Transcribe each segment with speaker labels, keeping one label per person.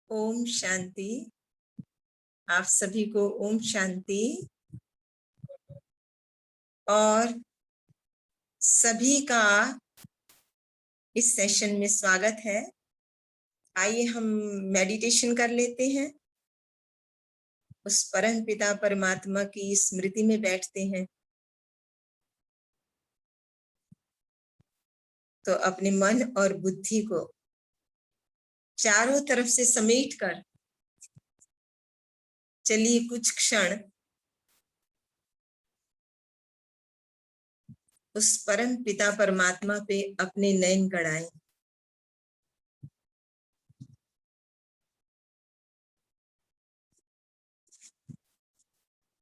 Speaker 1: ओम शांति। आप सभी को ओम शांति और सभी का इस सेशन में स्वागत है। आइए हम मेडिटेशन कर लेते हैं, उस परम पिता परमात्मा की स्मृति में बैठते हैं। तो अपने मन और बुद्धि को चारों तरफ से समेटकर चलिए कुछ क्षण उस परम पिता परमात्मा पे अपने नयन गड़ाएं।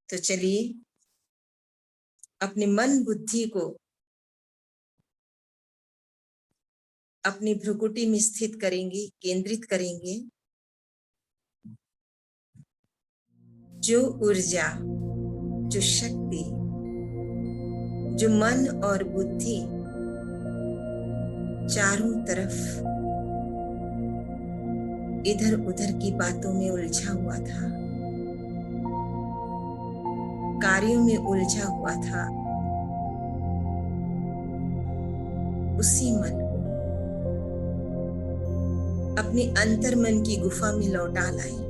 Speaker 1: तो चलिए अपने मन बुद्धि को अपनी भ्रुकुटी में स्थित करेंगे, केंद्रित करेंगे। जो ऊर्जा, जो शक्ति, जो मन और बुद्धि चारों तरफ इधर उधर की बातों में उलझा हुआ था, कार्यों में उलझा हुआ था, उसी मन को अपने अंतर मन की गुफा में लौटा लाए।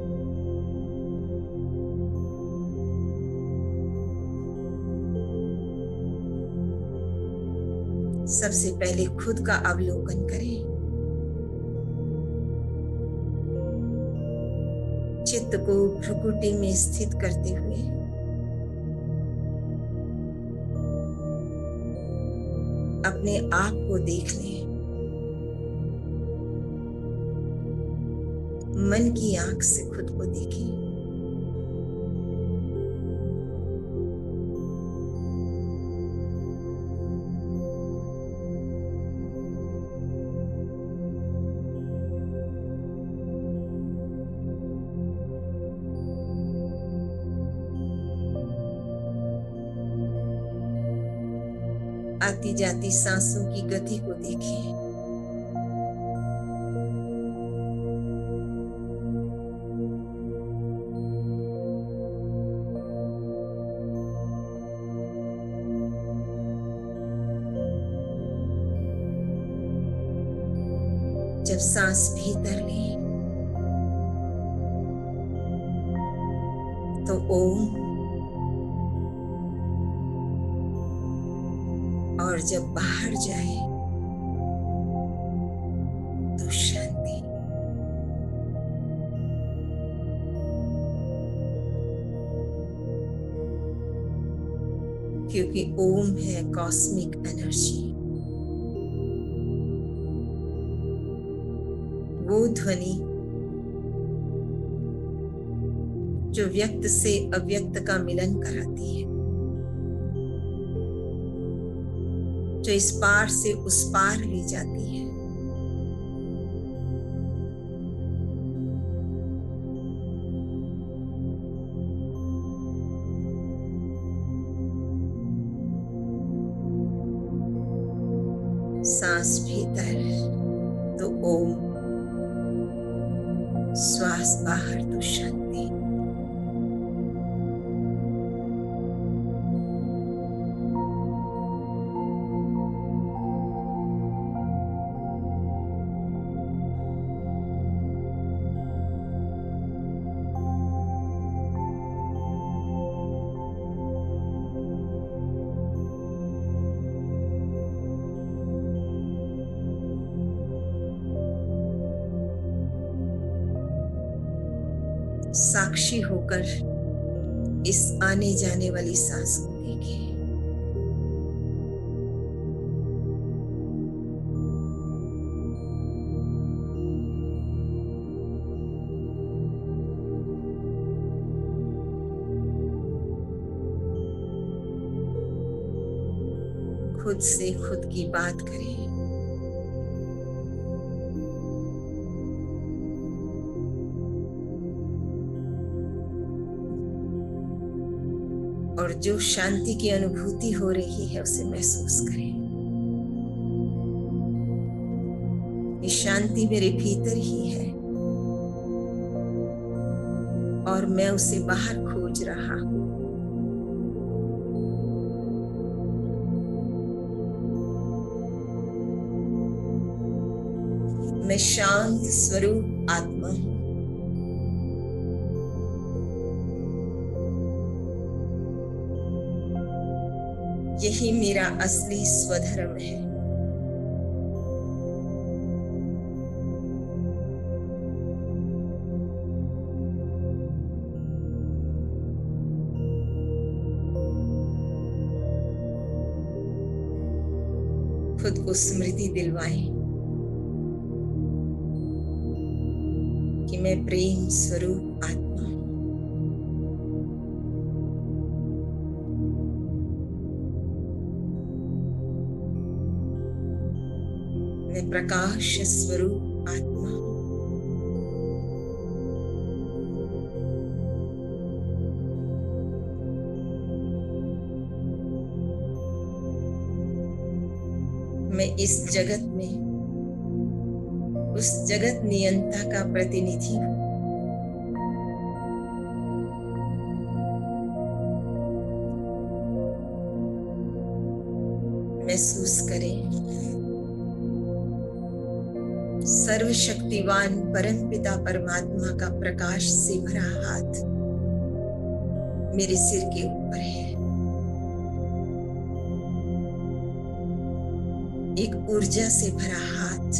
Speaker 1: सबसे पहले खुद का अवलोकन करें। चित्त को भ्रुकुटी में स्थित करते हुए अपने आप को देख लें। मन की आंख से खुद को देखें। आती जाती सांसों की गति को देखें। जब सांस भीतर लें तो ओम, और जब बाहर जाए तो शांति। क्योंकि ओम है कॉस्मिक एनर्जी, वो ध्वनि जो व्यक्त से अव्यक्त का मिलन कराती है, जो इस पार से उस पार ले जाती है। सांस भीतर तो ओम, श्वास बाहर तो शांति। साक्षी होकर इस आने जाने वाली सांस को देखें। खुद से खुद की बात करें। और जो शांति की अनुभूति हो रही है उसे महसूस करें। ये शांति मेरे भीतर ही है। और मैं उसे बाहर खोज रहा हूं। मैं शांत स्वरूप आत्मा हूं। यही मेरा असली स्वधर्म है। खुद को स्मृति दिलवाएं कि मैं प्रेम स्वरूप आत्मा हूं। मैं प्रकाश स्वरूप आत्मा हूं। मैं इस जगत में उस जगत नियंता का प्रतिनिधि हूं। महसूस करें, सर्वशक्तिवान परमपिता परमात्मा का प्रकाश से भरा हाथ मेरे सिर के ऊपर है। एक ऊर्जा से भरा हाथ,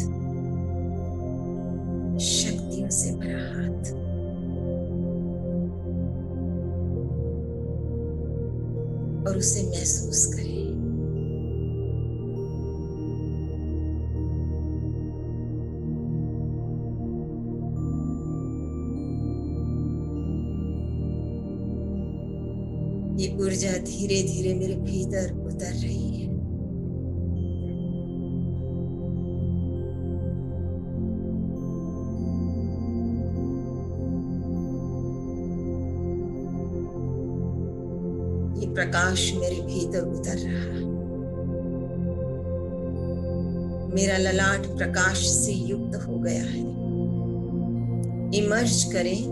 Speaker 1: शक्तियों से भरा हाथ। और उसे महसूस करें। ये ऊर्जा धीरे धीरे मेरे भीतर उतर रही है। ये प्रकाश मेरे भीतर उतर रहा है। मेरा ललाट प्रकाश से युक्त हो गया है। इमर्ज करें,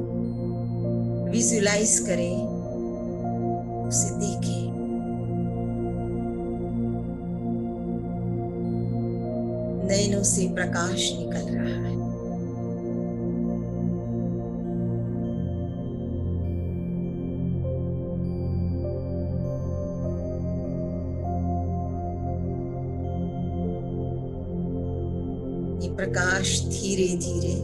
Speaker 1: विजुलाइज करें, उसे देखें। नयनों से प्रकाश निकल रहा है। ये प्रकाश धीरे धीरे,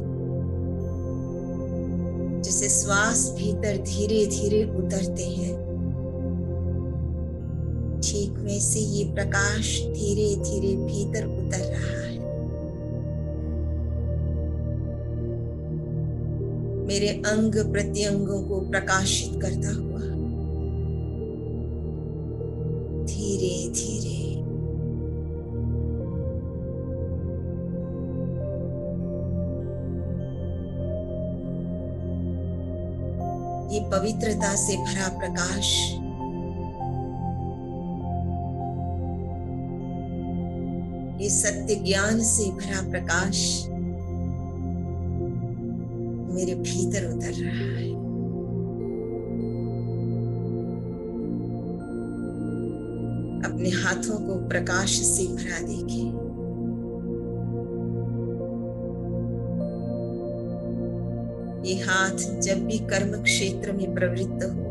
Speaker 1: जैसे श्वास भीतर धीरे धीरे उतरते हैं, ठीक वैसे ये प्रकाश धीरे धीरे भीतर उतर रहा है। मेरे अंग प्रत्यंगों को प्रकाशित करता हुआ धीरे धीरे ये पवित्रता से भरा प्रकाश ये सत्य ज्ञान से भरा प्रकाश मेरे भीतर उतर रहा है। अपने हाथों को प्रकाश से भरा देखें। ये हाथ जब भी कर्म क्षेत्र में प्रवृत्त हो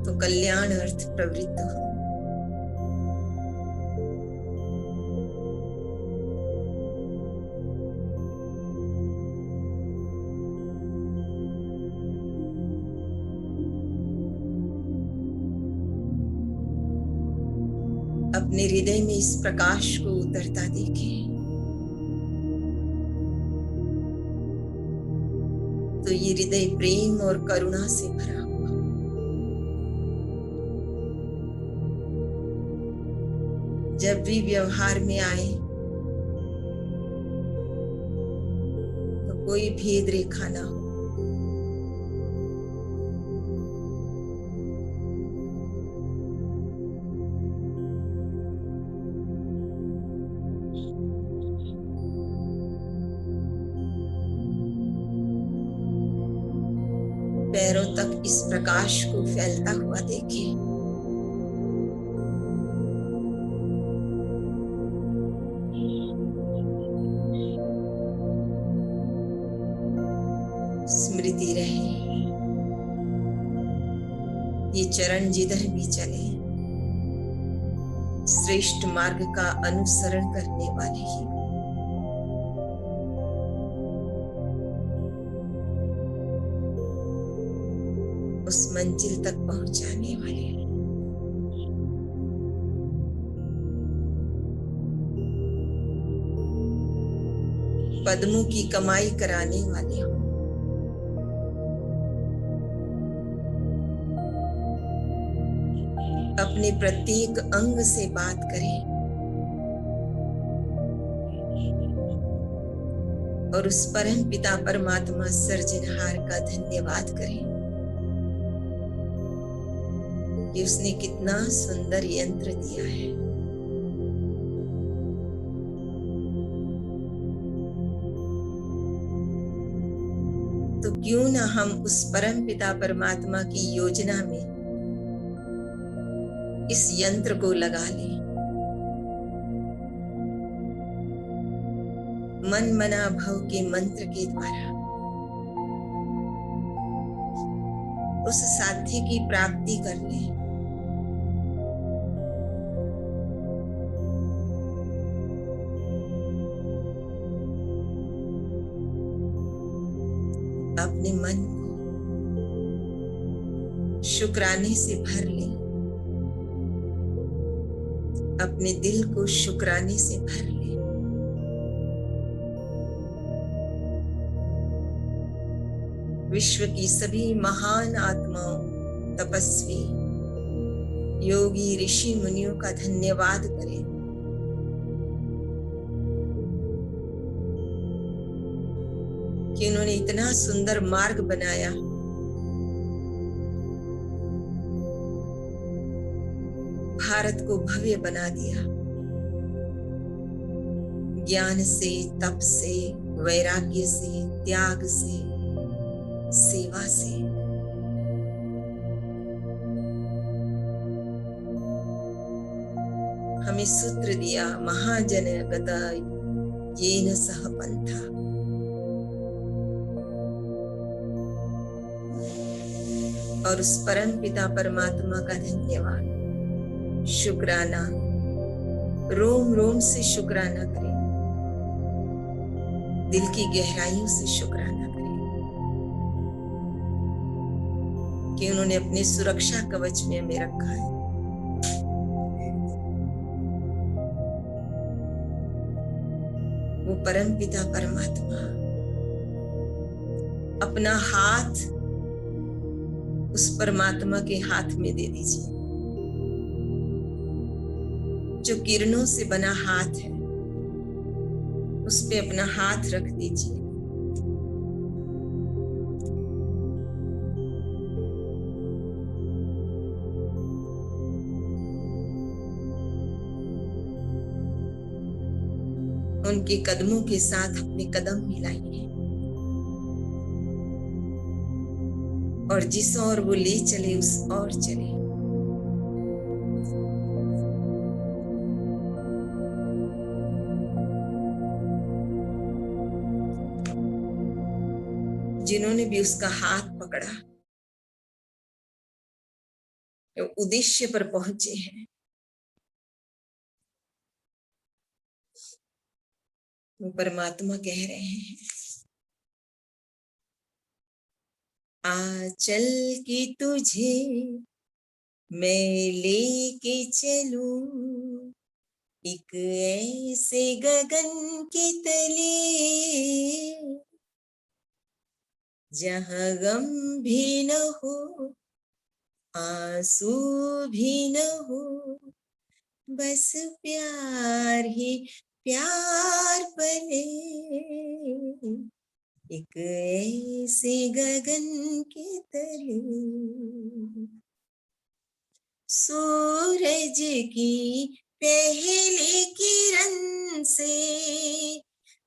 Speaker 1: तो कल्याण अर्थ प्रवृत्त हो। अपने हृदय में इस प्रकाश को उतरता देखें तो ये हृदय प्रेम और करुणा से भरा हुआ। जब भी व्यवहार में आए तो कोई भेद रेखा ना हो। पैरों तक इस प्रकाश को फैलता हुआ देखें। स्मृति रहे, ये चरण जिधर भी चले श्रेष्ठ मार्ग का अनुसरण करने वाले ही, उस मंजिल तक पहुंचाने वाले। पद्मों की कमाई कराने वाले हो। अपने प्रत्येक अंग से बात करें और उस परम पिता परमात्मा सर्जनहार का धन्यवाद करें कि उसने कितना सुंदर यंत्र दिया है। तो क्यों ना हम उस परम पिता परमात्मा की योजना में इस यंत्र को लगा लें। मन मना भव के मंत्र के द्वारा उस साध्य की प्राप्ति कर लें। अपने मन को शुक्राने से भर लें, अपने दिल को शुक्राने से भर लें। विश्व की सभी महान आत्माओं, तपस्वी, योगी, ऋषि मुनियों का धन्यवाद करें कि उन्होंने इतना सुंदर मार्ग बनाया। भारत को भव्य बना दिया। ज्ञान से, तप से, वैराग्य से, त्याग से, सेवा से। हमें सूत्र दिया, महाजन गता येन सह पंथा। और उस परम पिता परमात्मा का धन्यवाद, शुक्राना, रोम रोम से शुक्राना करें, दिल की गहराइयों से शुक्राना करें कि उन्होंने अपने सुरक्षा कवच में हमें रखा है। वो परम पिता परमात्मा अपना हाथ उस परमात्मा के हाथ में दे दीजिए। जो किरणों से बना हाथ है उस पे अपना हाथ रख दीजिए। उनके कदमों के साथ अपने कदम मिलाइए और जिस ओर वो ले चले उस ओर चले। जिन्होंने भी उसका हाथ पकड़ा वो उद्देश्य पर पहुंचे हैं। वो परमात्मा कह रहे हैं, आंचल की तुझे मैं लेके चलूं एक ऐसे गगन के तले जहां गम भी न हो, आंसू भी न हो, बस प्यार ही प्यार पले। एक ऐसे गगन के तले सूरज की पहली किरण से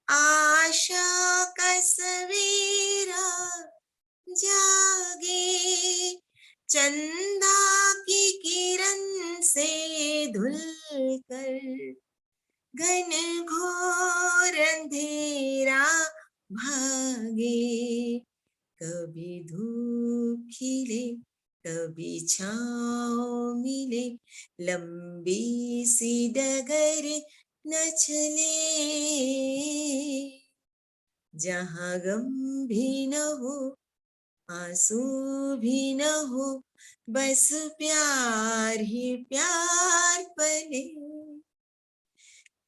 Speaker 1: आशा का सवेरा जागे चंदा की किरण से धुल कर घन घोर अंधेरा भागे। कभी धूप खिले कभी छाँव मिले, लंबी सी डगर न चले। जहाँ गम भी न हो आंसू भी न हो, बस प्यार ही प्यार पले।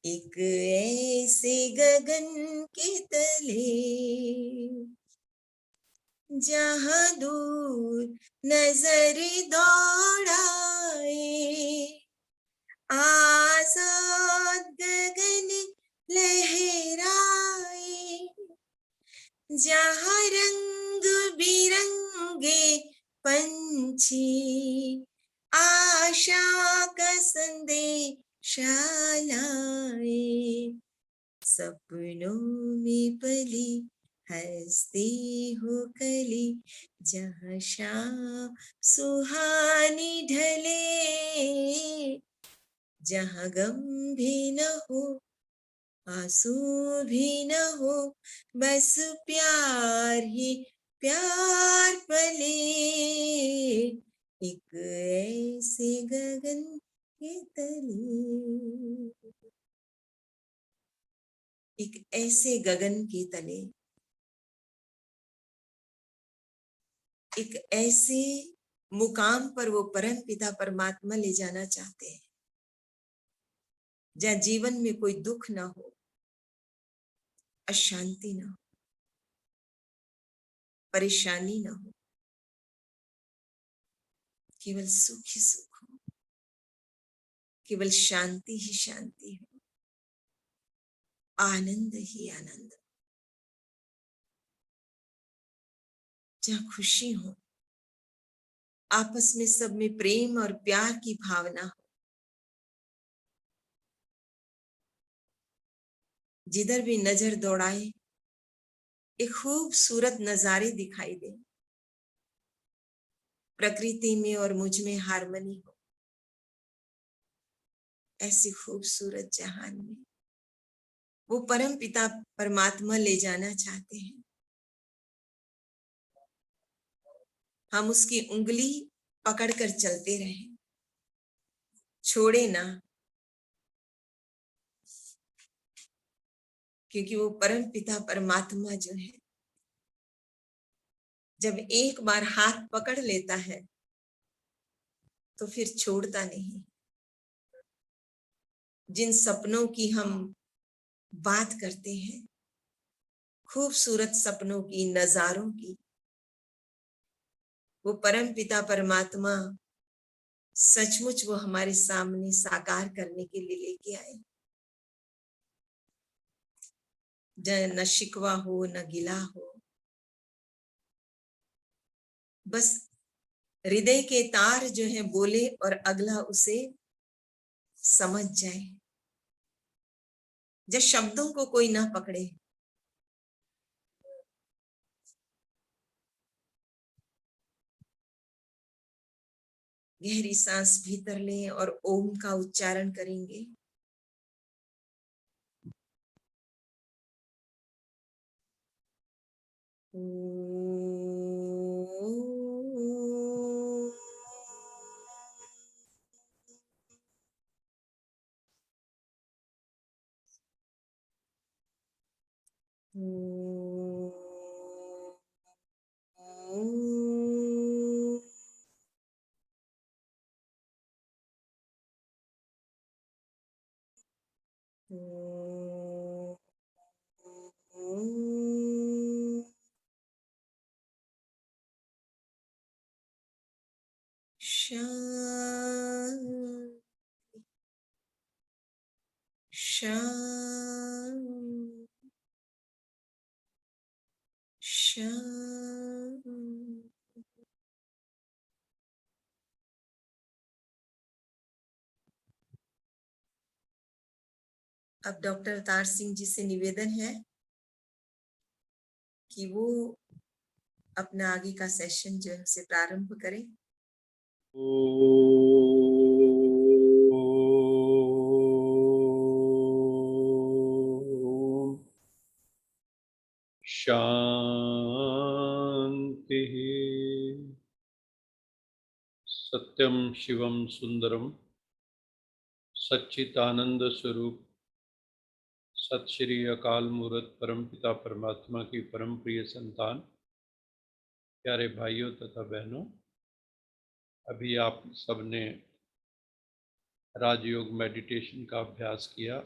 Speaker 1: एक ऐसे गगन के तले जहाँ दूर नजर दौड़ाए, आजाद गगन लहराए। जहाँ रंग बिरंगे पंछी आशा का संदेशा लाए। सपनों में पली हंसती हो कली, जहाँ शाम सुहानी ढले। जहाँ गम भी न हो आंसू भी न हो, बस प्यार ही प्यार पले। एक ऐसे गगन के तले, एक ऐसे गगन के तले, एक ऐसे मुकाम पर वो परम पिता परमात्मा ले जाना चाहते हैं जहाँ जीवन में कोई दुख ना हो, अशांति ना हो, परेशानी ना हो, केवल सुख ही सुख हो, केवल शांति ही शांति हो, आनंद ही आनंद, जहाँ खुशी हो, आपस में सब में प्रेम और प्यार की भावना हो। जिधर भी नजर दौड़ाए एक खूबसूरत नजारे दिखाई दे, प्रकृति में और मुझ में हार्मनी हो। ऐसी खूबसूरत जहान में वो परम पिता परमात्मा ले जाना चाहते हैं। हम उसकी उंगली पकड़कर चलते रहें, छोड़े ना, क्योंकि वो परम पिता परमात्मा जो है, जब एक बार हाथ पकड़ लेता है तो फिर छोड़ता नहीं। जिन सपनों की हम बात करते हैं, खूबसूरत सपनों की, नजारों की, वो परम पिता परमात्मा सचमुच वो हमारे सामने साकार करने के लिए लेके आए। न शिकवा हो न गिला हो, बस हृदय के तार जो है बोले और अगला उसे समझ जाए। जब शब्दों को कोई ना पकड़े, गहरी सांस भीतर लें और ओम का उच्चारण करेंगे। अब डॉक्टर तार सिंह जी से निवेदन है कि वो अपना आगे का सेशन जो है उसे प्रारंभ करें।
Speaker 2: शांति। सत्यम शिवम सुंदरम सच्चिदानंद स्वरूप सत श्री अकाल मूर्त परम पिता परमात्मा की परम प्रिय संतान, प्यारे भाइयों तथा बहनों, अभी आप सबने राजयोग मेडिटेशन का अभ्यास किया।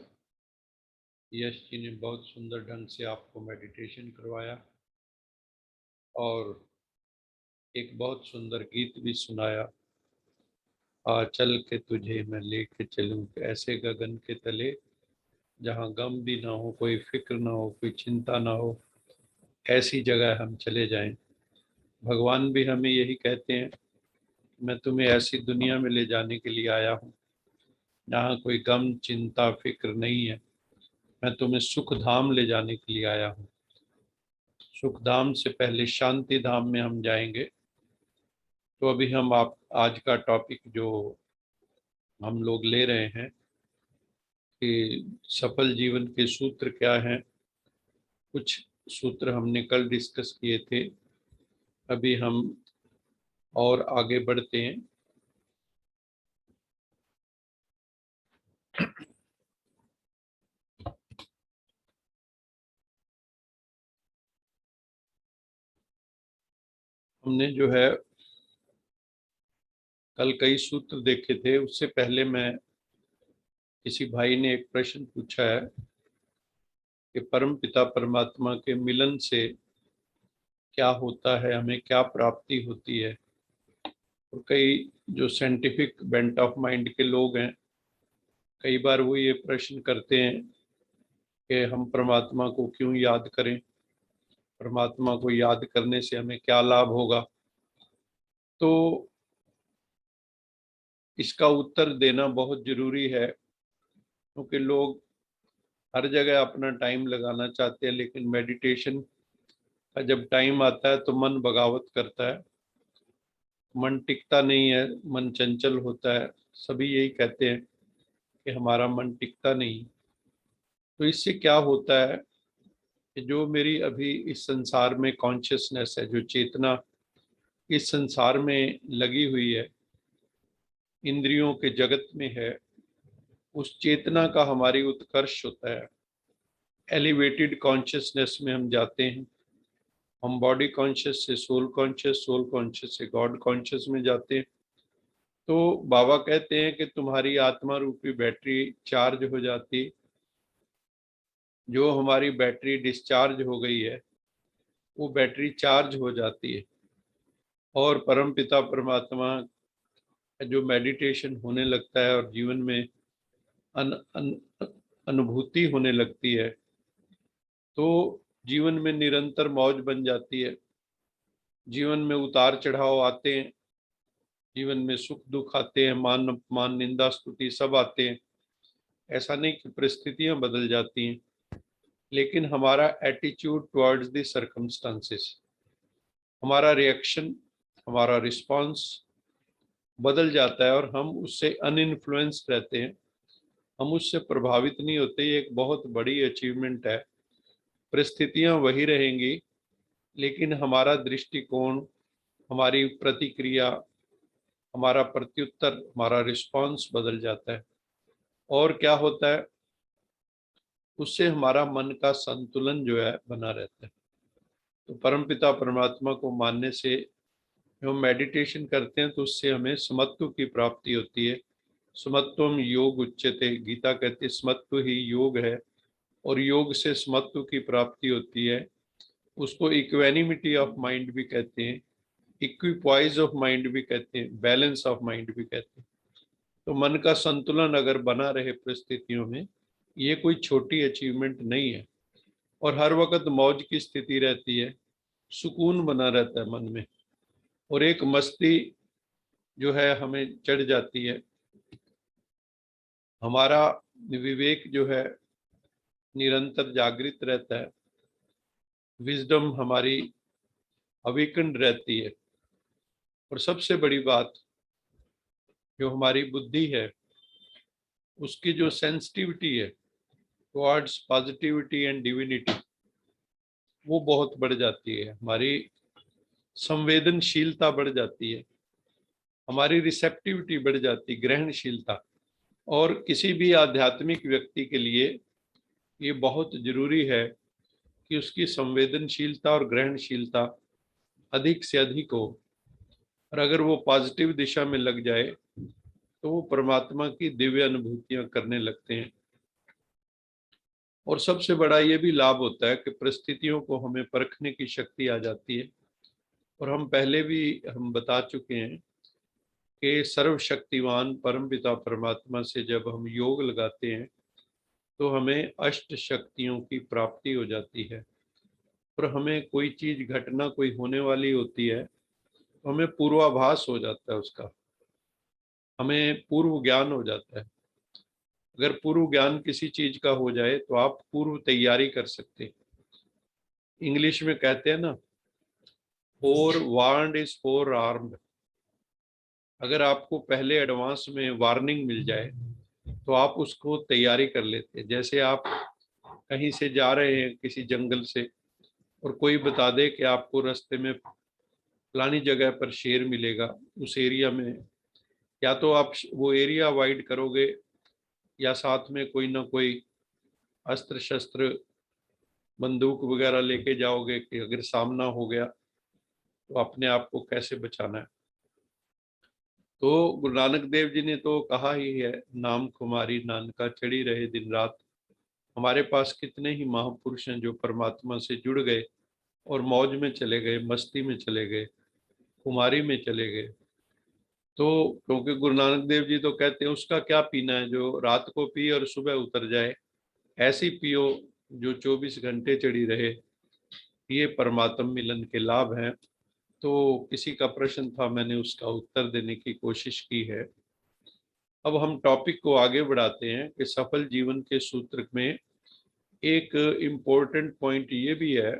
Speaker 2: यश जी ने बहुत सुंदर ढंग से आपको मेडिटेशन करवाया और एक बहुत सुंदर गीत भी सुनाया। आ चल के तुझे मैं लेके चलूं ऐसे गगन के तले, जहाँ गम भी ना हो, कोई फिक्र ना हो, कोई चिंता ना हो, ऐसी जगह हम चले जाएं। भगवान भी हमें यही कहते हैं, मैं तुम्हें ऐसी दुनिया में ले जाने के लिए आया हूँ जहाँ कोई गम चिंता फिक्र नहीं है। मैं तुम्हें सुख धाम ले जाने के लिए आया हूँ। सुख धाम से पहले शांति धाम में हम जाएंगे। तो अभी हम आप आज का टॉपिक जो हम लोग ले रहे हैं कि सफल जीवन के सूत्र क्या हैं। कुछ सूत्र हमने कल डिस्कस किए थे, अभी हम और आगे बढ़ते हैं। हमने जो है कल कई सूत्र देखे थे। उससे पहले मैं किसी भाई ने एक प्रश्न पूछा है कि परम पिता परमात्मा के मिलन से क्या होता है, हमें क्या प्राप्ति होती है। और कई जो साइंटिफिक बेंट ऑफ माइंड के लोग हैं, कई बार वो ये प्रश्न करते हैं कि हम परमात्मा को क्यों याद करें, परमात्मा को याद करने से हमें क्या लाभ होगा। तो इसका उत्तर देना बहुत जरूरी है, क्योंकि लोग हर जगह अपना टाइम लगाना चाहते हैं, लेकिन मेडिटेशन का जब टाइम आता है तो मन बगावत करता है, मन टिकता नहीं है, मन चंचल होता है। सभी यही कहते हैं कि हमारा मन टिकता नहीं। तो इससे क्या होता है कि जो मेरी अभी इस संसार में कॉन्शियसनेस है, जो चेतना इस संसार में लगी हुई है, इंद्रियों के जगत में है, उस चेतना का हमारी उत्कर्ष होता है। एलिवेटेड कॉन्शियसनेस में हम जाते हैं। हम बॉडी कॉन्शियस से सोल कॉन्शियस, सोल कॉन्शियस से गॉड कॉन्शियस में जाते हैं। तो बाबा कहते हैं कि तुम्हारी आत्मा रूपी बैटरी चार्ज हो जाती। जो हमारी बैटरी डिस्चार्ज हो गई है, वो बैटरी चार्ज हो जाती है और परम पिता परमात्मा जो मेडिटेशन होने लगता है और जीवन में अन, अन, अनुभूति होने लगती है, तो जीवन में निरंतर मौज बन जाती है। जीवन में उतार चढ़ाव आते हैं, जीवन में सुख दुख आते हैं, मान अपमान निंदा स्तुति सब आते हैं। ऐसा नहीं कि परिस्थितियां बदल जाती हैं, लेकिन हमारा एटीट्यूड टुवर्ड्स द सर्कमस्टांसेस, हमारा रिएक्शन, हमारा रिस्पांस बदल जाता है और हम उससे अनइन्फ्लुएंस्ड रहते हैं। हम उससे प्रभावित नहीं होते। ये एक बहुत बड़ी अचीवमेंट है। परिस्थितियां वही रहेंगी, लेकिन हमारा दृष्टिकोण, हमारी प्रतिक्रिया, हमारा प्रत्युत्तर, हमारा रिस्पांस बदल जाता है। और क्या होता है, उससे हमारा मन का संतुलन जो है बना रहता है। तो परमपिता परमात्मा को मानने से, जब हम मेडिटेशन करते हैं तो उससे हमें समत्व की प्राप्ति होती है। समत्वम योग उच्यते, गीता कहती है समत्व ही योग है और योग से समत्व की प्राप्ति होती है। उसको इक्वेनिमिटी ऑफ माइंड भी कहते हैं, इक्विपॉइज ऑफ माइंड भी कहते हैं, बैलेंस ऑफ माइंड भी कहते हैं। तो मन का संतुलन अगर बना रहे परिस्थितियों में, ये कोई छोटी अचीवमेंट नहीं है। और हर वक्त मौज की स्थिति रहती है, सुकून बना रहता है मन में, और एक मस्ती जो है हमें चढ़ जाती है। हमारा विवेक जो है निरंतर जागृत रहता है। विजडम हमारी अवेकन्ड रहती है। और सबसे बड़ी बात, जो हमारी बुद्धि है उसकी जो सेंसिटिविटी है टुवर्ड्स पॉजिटिविटी एंड डिविनिटी, वो बहुत बढ़ जाती है। हमारी संवेदनशीलता बढ़ जाती है, हमारी रिसेप्टिविटी बढ़ जाती है, ग्रहणशीलता। और किसी भी आध्यात्मिक व्यक्ति के लिए ये बहुत जरूरी है कि उसकी संवेदनशीलता और ग्रहणशीलता अधिक से अधिक हो। और अगर वो पॉजिटिव दिशा में लग जाए तो वो परमात्मा की दिव्य अनुभूतियां करने लगते हैं। और सबसे बड़ा ये भी लाभ होता है कि परिस्थितियों को हमें परखने की शक्ति आ जाती है। और हम पहले भी बता चुके हैं कि सर्वशक्तिवान परमपिता परमात्मा से जब हम योग लगाते हैं तो हमें अष्ट शक्तियों की प्राप्ति हो जाती है। और हमें कोई चीज, घटना कोई होने वाली होती है तो हमें पूर्वाभास हो जाता है उसका, हमें पूर्व ज्ञान हो जाता है। अगर पूर्व ज्ञान किसी चीज का हो जाए तो आप पूर्व तैयारी कर सकते हैं। इंग्लिश में कहते हैं ना, four warned is four armed. अगर आपको पहले एडवांस में वार्निंग मिल जाए तो आप उसको तैयारी कर लेते हैं। जैसे आप कहीं से जा रहे हैं किसी जंगल से और कोई बता दे कि आपको रास्ते में फलानी जगह पर शेर मिलेगा, उस एरिया में, या तो आप वो एरिया अवॉइड करोगे या साथ में कोई ना कोई अस्त्र शस्त्र, बंदूक वगैरह लेके जाओगे कि अगर सामना हो गया तो अपने आप को कैसे बचाना है। तो गुरु नानक देव जी ने तो कहा ही है, नाम कुमारी नानका चढ़ी रहे दिन रात। हमारे पास कितने ही महापुरुष हैं जो परमात्मा से जुड़ गए और मौज में चले गए, मस्ती में चले गए, कुमारी में चले गए। तो क्योंकि गुरु नानक देव जी तो कहते हैं उसका क्या पीना है जो रात को पी और सुबह उतर जाए, ऐसी पियो जो 24 घंटे चढ़ी रहे। ये परमात्म मिलन के लाभ हैं। तो किसी का प्रश्न था, मैंने उसका उत्तर देने की कोशिश की है। अब हम टॉपिक को आगे बढ़ाते हैं कि सफल जीवन के सूत्र में एक इम्पोर्टेंट पॉइंट ये भी है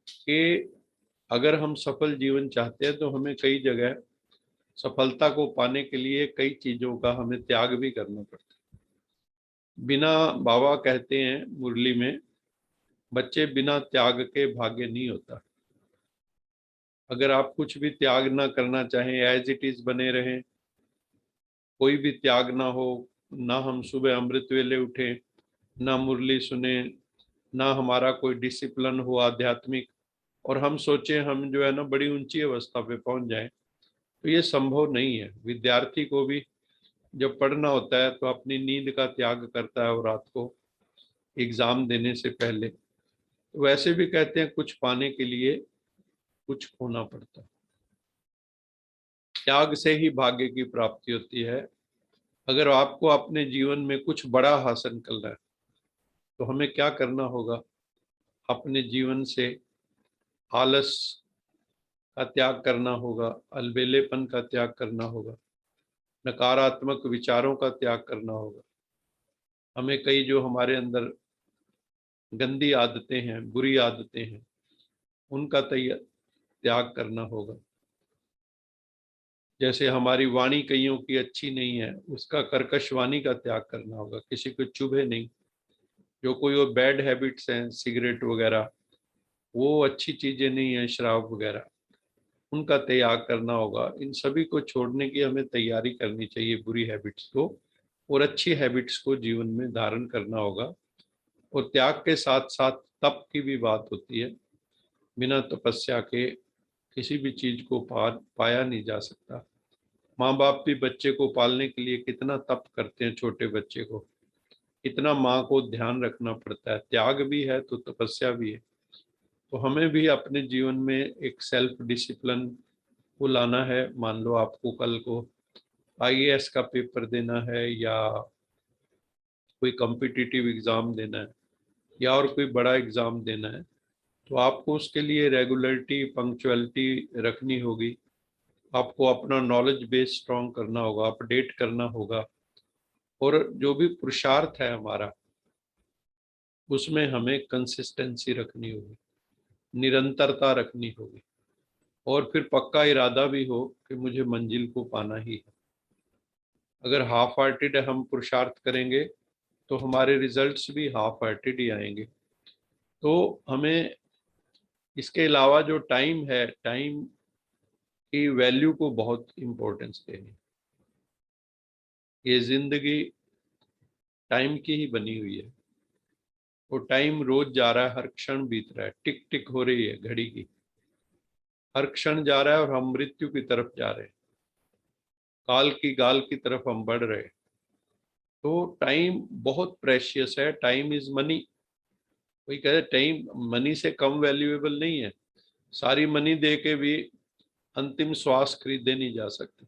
Speaker 2: कि अगर हम सफल जीवन चाहते हैं तो हमें कई जगह सफलता को पाने के लिए कई चीजों का हमें त्याग भी करना पड़ता है। बिना, बाबा कहते हैं मुरली में, बच्चे बिना त्याग के भाग्य नहीं होता। अगर आप कुछ भी त्याग ना करना चाहें, एज इट इज बने रहें, कोई भी त्याग ना हो, ना हम सुबह अमृत वेले उठें, ना मुरली सुने, ना हमारा कोई डिसिप्लिन हो आध्यात्मिक, और हम सोचें हम जो है ना बड़ी ऊंची अवस्था पे पहुंच जाएं, तो ये संभव नहीं है। विद्यार्थी को भी जब पढ़ना होता है तो अपनी नींद का त्याग करता है और रात को एग्जाम देने से पहले। तो वैसे भी कहते हैं कुछ पाने के लिए कुछ खोना पड़ता है। त्याग से ही भाग्य की प्राप्ति होती है। अगर आपको अपने जीवन में कुछ बड़ा हासिल करना है तो हमें क्या करना होगा? अपने जीवन से आलस का त्याग करना होगा, अलबेलेपन का त्याग करना होगा, नकारात्मक विचारों का त्याग करना होगा। हमें कई जो हमारे अंदर गंदी आदतें हैं, बुरी आदतें हैं, उनका त्याग करना होगा। जैसे हमारी वाणी कईयों की अच्छी नहीं है, उसका कर्कश वाणी का त्याग करना होगा, किसी को चुभे नहीं। जो कोई वो बैड हैबिट्स हैं, सिगरेट वगैरह, वो अच्छी चीजें नहीं है, शराब वगैरह, उनका त्याग करना होगा। इन सभी को छोड़ने की हमें तैयारी करनी चाहिए, बुरी हैबिट्स को, और अच्छी हैबिट्स को जीवन में धारण करना होगा। और त्याग के साथ साथ तप की भी बात होती है। बिना तपस्या के किसी भी चीज को पाया नहीं जा सकता। माँ बाप भी बच्चे को पालने के लिए कितना तप करते हैं, छोटे बच्चे को कितना माँ को ध्यान रखना पड़ता है। त्याग भी है तो तपस्या भी है। तो हमें भी अपने जीवन में एक सेल्फ डिसिप्लिन को लाना है। मान लो आपको कल को आईएएस का पेपर देना है या कोई कॉम्पिटिटिव एग्जाम देना है या और कोई बड़ा एग्जाम देना है, तो आपको उसके लिए रेगुलरिटी, पंक्चुअलिटी रखनी होगी। आपको अपना नॉलेज बेस स्ट्रॉन्ग करना होगा, अपडेट करना होगा। और जो भी पुरुषार्थ है हमारा, उसमें हमें कंसिस्टेंसी रखनी होगी, निरंतरता रखनी होगी। और फिर पक्का इरादा भी हो कि मुझे मंजिल को पाना ही है। अगर हाफ हार्टेड हम पुरुषार्थ करेंगे तो हमारे रिजल्ट्स भी हाफ हार्टेड ही आएंगे। तो हमें इसके अलावा जो टाइम है, टाइम की वैल्यू को बहुत इम्पोर्टेंस देनी। ये जिंदगी टाइम की ही बनी हुई है। वो टाइम रोज जा रहा है, हर क्षण बीत रहा है, टिक टिक हो रही है घड़ी की, हर क्षण जा रहा है और हम मृत्यु की तरफ जा रहे हैं, काल की गाल की तरफ हम बढ़ रहे हैं। तो टाइम बहुत प्रेशियस है। Time is money. कोई कहे टाइम मनी से कम वैल्यूएबल नहीं है। सारी मनी दे के भी अंतिम श्वास खरीदे नहीं जा सकते।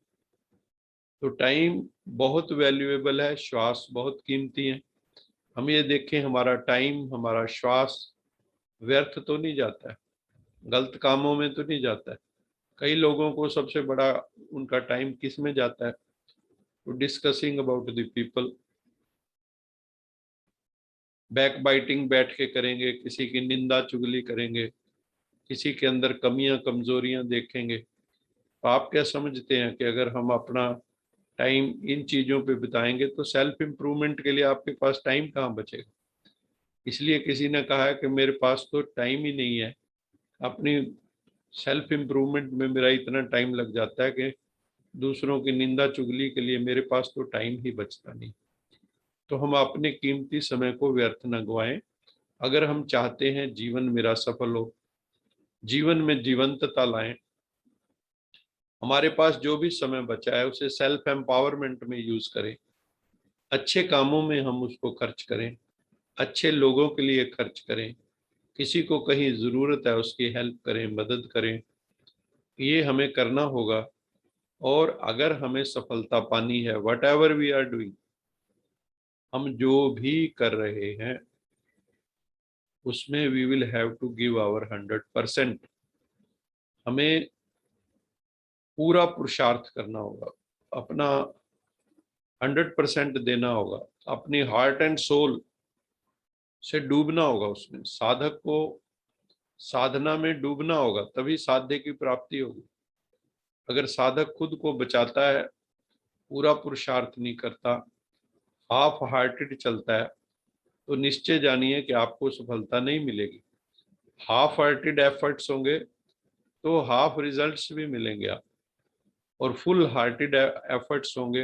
Speaker 2: तो टाइम बहुत वैल्यूएबल है, श्वास बहुत कीमती है। हम ये देखें, हमारा टाइम, हमारा श्वास व्यर्थ तो नहीं जाता है, गलत कामों में तो नहीं जाता है। कई लोगों को सबसे बड़ा उनका टाइम किस में जाता है? तो discussing about the people. Back biting बैठ के करेंगे, किसी की निंदा चुगली करेंगे, किसी के अंदर कमियां कमजोरियां देखेंगे। तो आप क्या समझते हैं कि अगर हम अपना टाइम इन चीजों पे बिताएंगे तो सेल्फ इम्प्रूवमेंट के लिए आपके पास टाइम कहाँ बचेगा? इसलिए किसी ने कहा है कि मेरे पास तो टाइम ही नहीं है, अपनी सेल्फ इम्प्रूवमेंट में मेरा इतना टाइम लग जाता है कि दूसरों की निंदा चुगली के लिए मेरे पास तो टाइम ही बचता नहीं। तो हम अपने कीमती समय को व्यर्थ न गवाएं। अगर हम चाहते हैं जीवन मेरा सफल हो, जीवन में जीवंतता लाएं, हमारे पास जो भी समय बचा है उसे सेल्फ एम्पावरमेंट में यूज करें, अच्छे कामों में हम उसको खर्च करें, अच्छे लोगों के लिए खर्च करें, किसी को कहीं ज़रूरत है उसकी हेल्प करें, मदद करें। ये हमें करना होगा। और अगर हमें सफलता पानी है, whatever we are doing, हम जो भी कर रहे हैं उसमें we will have to give our 100%। हमें पूरा पुरुषार्थ करना होगा, अपना 100% देना होगा, अपनी हार्ट एंड सोल से डूबना होगा उसमें। साधक को साधना में डूबना होगा, तभी साध्य की प्राप्ति होगी। अगर साधक खुद को बचाता है, पूरा पुरुषार्थ नहीं करता, हाफ हार्टेड चलता है, तो निश्चय जानिए कि आपको सफलता नहीं मिलेगी। हाफ हार्टेड एफर्ट्स होंगे तो हाफ रिजल्ट्स भी मिलेंगे आप, और फुल हार्टेड एफर्ट्स होंगे,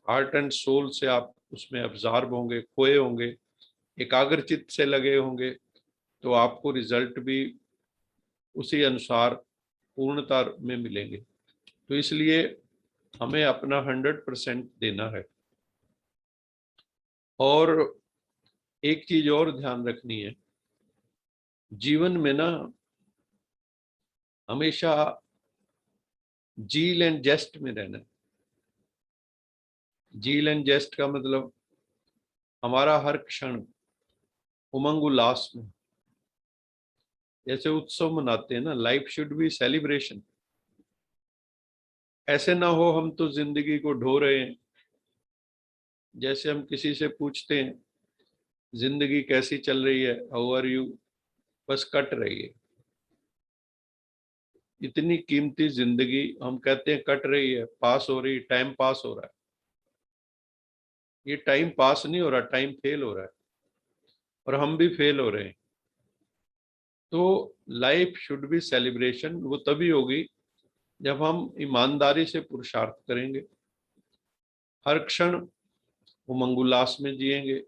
Speaker 2: हार्ट एंड सोल से आप उसमें अब्जॉर्ब होंगे, खोए होंगे, एकाग्रचित्त से लगे होंगे, तो आपको रिजल्ट भी उसी अनुसार पूर्णता में मिलेंगे। तो इसलिए हमें अपना 100% देना है। और एक चीज और ध्यान रखनी है, जीवन में ना हमेशा जील एंड जेस्ट में रहना है। जील एंड जेस्ट का मतलब हमारा हर क्षण उमंग उल्लास में, जैसे उत्सव मनाते हैं ना, लाइफ शुड बी सेलिब्रेशन। ऐसे ना हो हम तो जिंदगी को ढो रहे हैं। जैसे हम किसी से पूछते हैं जिंदगी कैसी चल रही है, हाउ आर यू, बस कट रही है। इतनी कीमती जिंदगी हम कहते हैं कट रही है, पास हो रही, टाइम पास हो रहा है। ये टाइम पास नहीं हो रहा, टाइम फेल हो रहा है, और हम भी फेल हो रहे हैं। तो लाइफ शुड बी सेलिब्रेशन। वो तभी होगी जब हम ईमानदारी से पुरुषार्थ करेंगे, हर क्षण उमंग उल्लास में जिएंगे,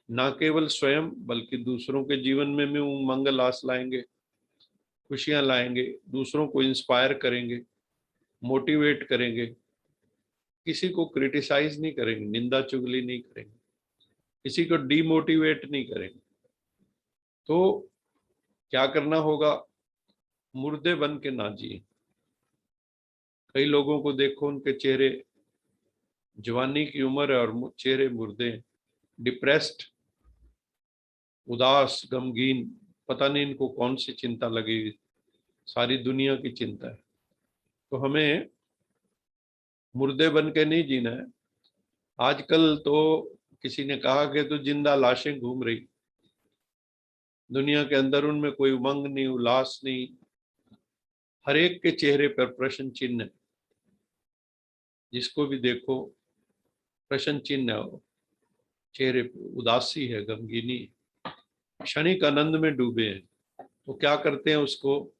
Speaker 2: ना केवल स्वयं बल्कि दूसरों के जीवन में भी उमंग उल्लास लाएंगे, खुशियां लाएंगे, दूसरों को इंस्पायर करेंगे, मोटिवेट करेंगे, किसी को क्रिटिसाइज नहीं करेंगे, निंदा चुगली नहीं करेंगे, किसी को डीमोटिवेट नहीं करेंगे। तो क्या करना होगा? मुर्दे बन के ना जिए। कई लोगों को देखो, उनके चेहरे, जवानी की उम्र है और चेहरे मुर्दे, डिप्रेस्ड, उदास, गमगीन, पता नहीं इनको कौन सी चिंता लगी हुई, सारी दुनिया की चिंता है। तो हमें मुर्दे बन के नहीं जीना है। आजकल तो किसी ने कहा कि तो जिंदा लाशें घूम रही दुनिया के अंदर, उनमें कोई उमंग नहीं, उल्लास नहीं, हर एक के चेहरे पर प्रश्न चिन्ह है, जिसको भी देखो प्रश्न चिन्ह है, चेहरे पर उदासी है, गमगीनी, क्षणिक आनंद में डूबे हैं। तो क्या करते हैं उसको,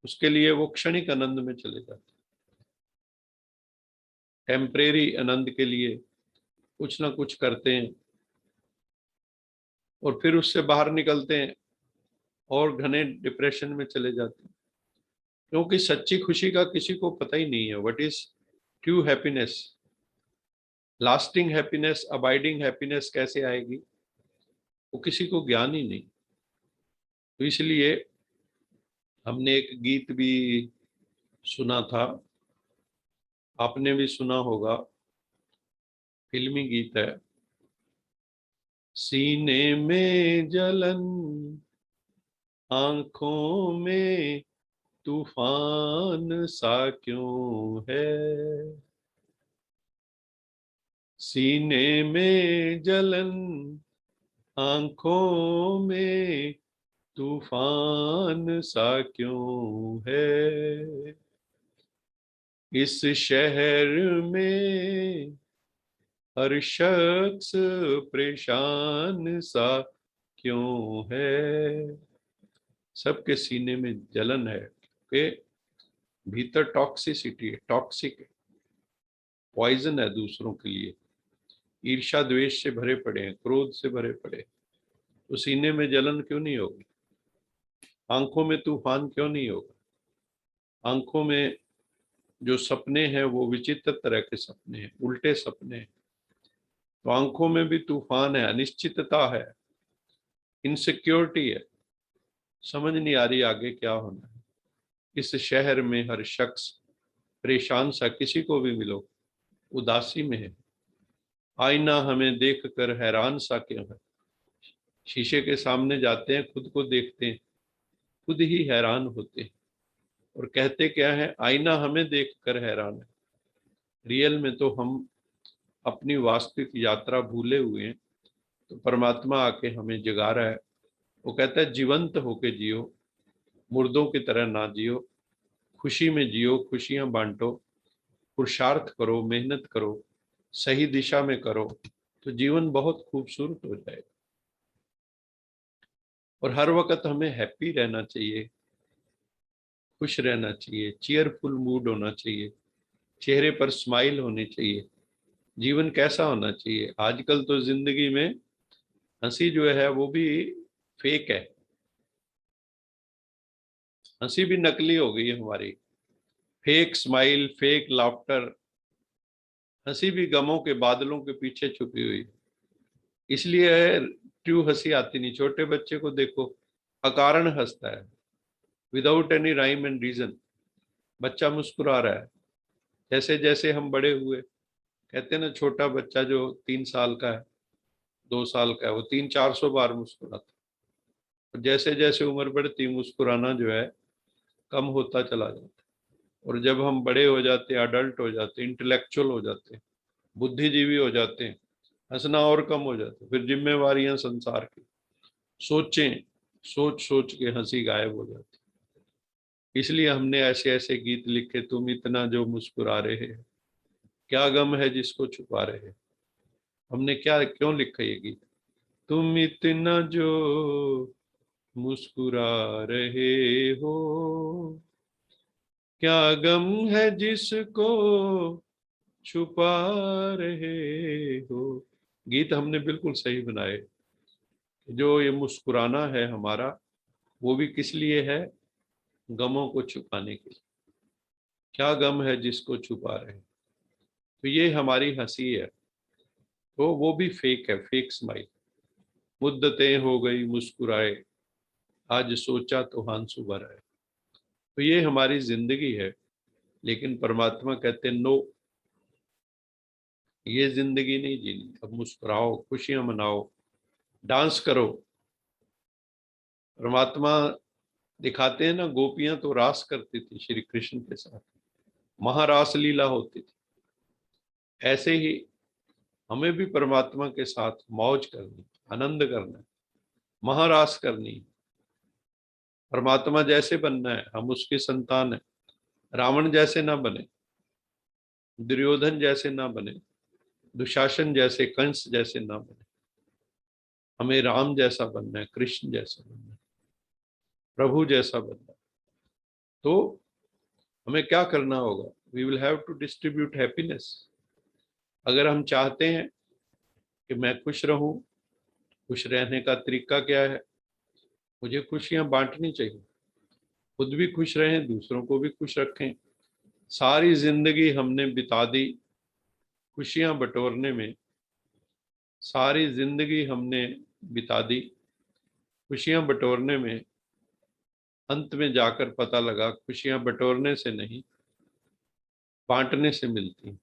Speaker 2: उसके लिए वो क्षणिक आनंद में चले जाते हैं, टेम्परेरी आनंद के लिए कुछ ना कुछ करते हैं और फिर उससे बाहर निकलते हैं और घने डिप्रेशन में चले जाते हैं। क्योंकि सच्ची खुशी का किसी को पता ही नहीं है, what is true happiness, lasting happiness, abiding happiness कैसे आएगी, वो किसी को ज्ञान ही नहीं। तो इसलिए हमने एक गीत भी सुना था, आपने भी सुना होगा, फिल्मी गीत है, सीने में जलन, आंखों में तूफान सा क्यों है, सीने में जलन, आंखों में तूफान सा क्यों है, इस शहर में हर शख्स परेशान सा क्यों है। सबके सीने में जलन है कि भीतर टॉक्सिसिटी है, टॉक्सिक है, पॉइजन है दूसरों के लिए, ईर्ष्या द्वेष से भरे पड़े हैं, क्रोध से भरे पड़े, तो सीने में जलन क्यों नहीं होगी, आंखों में तूफान क्यों नहीं होगा। आंखों में जो सपने हैं वो विचित्र तरह के सपने हैं, उल्टे सपने हैं, तो आंखों में भी तूफान है, अनिश्चितता है, इनसिक्योरिटी है, समझ नहीं आ रही आगे क्या होना है। इस शहर में हर शख्स परेशान सा, किसी को भी मिलो उदासी में है, आईना हमें देख कर हैरान सा क्यों है, शीशे के सामने जाते हैं, खुद को देखते हैं, खुद ही हैरान होते हैं और कहते क्या है, आईना हमें देख कर हैरान है। रियल में तो हम अपनी वास्तविक यात्रा भूले हुए हैं। तो परमात्मा आके हमें जगा रहा है, वो कहता है जीवंत होके जियो, मुर्दों की तरह ना जियो, खुशी में जियो, खुशियां बांटो, पुरुषार्थ करो, मेहनत करो, सही दिशा में करो, तो जीवन बहुत खूबसूरत हो जाएगा। और हर वक्त हमें हैप्पी रहना चाहिए, खुश रहना चाहिए, चीयरफुल मूड होना चाहिए, चेहरे पर स्माइल होनी चाहिए। जीवन कैसा होना चाहिए, आजकल तो जिंदगी में हंसी जो है वो भी फेक है, हंसी भी नकली हो गई है हमारी, फेक स्माइल, फेक लाफ्टर, हंसी भी गमों के बादलों के पीछे छुपी हुई है। इसलिए ट्रू हंसी आती नहीं। छोटे बच्चे को देखो, अकारण हंसता है, without any rhyme and reason, बच्चा मुस्कुरा रहा है। जैसे जैसे हम बड़े हुए, कहते हैं ना, छोटा बच्चा जो 3 साल का है, 2 साल का है, वो 300-400 बार मुस्कुराता है। और जैसे जैसे उम्र बढ़ती, मुस्कुराना जो है कम होता चला जाता है। और जब हम बड़े हो जाते हैं, अडल्ट हो जाते हैं, इंटेलेक्चुअल हो जाते हैं, बुद्धिजीवी हो जाते हैं, हंसना और कम हो जाता है। फिर जिम्मेवारियां संसार की, सोचें, सोच सोच के हंसी गायब हो जाती। इसलिए हमने ऐसे ऐसे गीत लिखे, तुम इतना जो मुस्कुरा रहे हैं, क्या गम है जिसको छुपा रहे हैं। हमने क्या क्यों लिखा ये गीत, तुम इतना जो मुस्कुरा रहे हो, क्या गम है जिसको छुपा रहे हो। गीत हमने बिल्कुल सही बनाए। जो ये मुस्कुराना है हमारा, वो भी किस लिए है, गमों को छुपाने के लिए। क्या गम है जिसको छुपा रहे, तो ये हमारी हंसी है। तो वो भी फेक है, फेक स्माइल। मुद्दतें हो गई मुस्कुराए, आज सोचा तो आंसू भराए। तो ये हमारी जिंदगी है। लेकिन परमात्मा कहते नो, ये जिंदगी नहीं जीनी। अब मुस्कुराओ, खुशियां मनाओ, डांस करो। परमात्मा दिखाते हैं ना, गोपियां तो रास करती थी श्री कृष्ण के साथ, महारास लीला होती थी। ऐसे ही हमें भी परमात्मा के साथ मौज करनी, आनंद करना, महारास करनी। परमात्मा जैसे बनना है, हम उसके संतान हैं। रावण जैसे ना बने, दुर्योधन जैसे ना बने, दुशासन जैसे, कंस जैसे ना बने। हमें राम जैसा बनना है, कृष्ण जैसा बनना है, प्रभु जैसा बनना है। तो हमें क्या करना होगा? We will have to distribute happiness. अगर हम चाहते हैं कि मैं खुश रहूं, खुश रहने का तरीका क्या है? मुझे खुशियां बांटनी चाहिए। खुद भी खुश रहें, दूसरों को भी खुश रखें। सारी जिंदगी हमने बिता दी खुशियां बटोरने में, सारी जिंदगी हमने बिता दी खुशियां बटोरने में। अंत में जाकर पता लगा खुशियां बटोरने से नहीं, बांटने से मिलती हैं।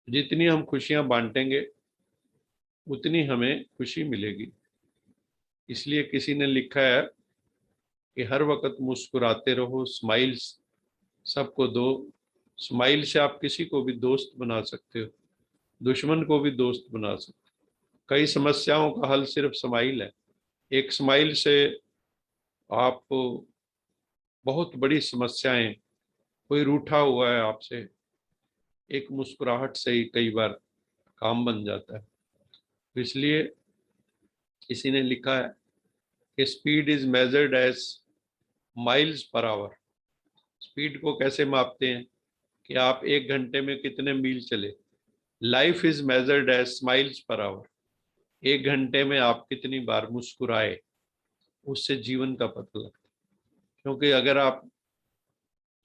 Speaker 2: जितनी हम खुशियां बांटेंगे उतनी हमें खुशी मिलेगी। इसलिए किसी ने लिखा है कि हर वक्त मुस्कुराते रहो, स्माइल्स सबको दो। स्माइल से आप किसी को भी दोस्त बना सकते हो, दुश्मन को भी दोस्त बना सकते हो। कई समस्याओं का हल सिर्फ स्माइल है। एक स्माइल से आप बहुत बड़ी समस्याएं, कोई रूठा हुआ है आपसे, एक मुस्कुराहट से ही कई बार काम बन जाता है। तो इसलिए किसी ने लिखा है कि speed is measured as miles per hour. Speed को कैसे मापते हैं? कि आप 1 घंटे में कितने मील चले। Life is measured as smiles per hour. 1 घंटे में आप कितनी बार मुस्कुराए, उससे जीवन का पता लगता है। क्योंकि अगर आप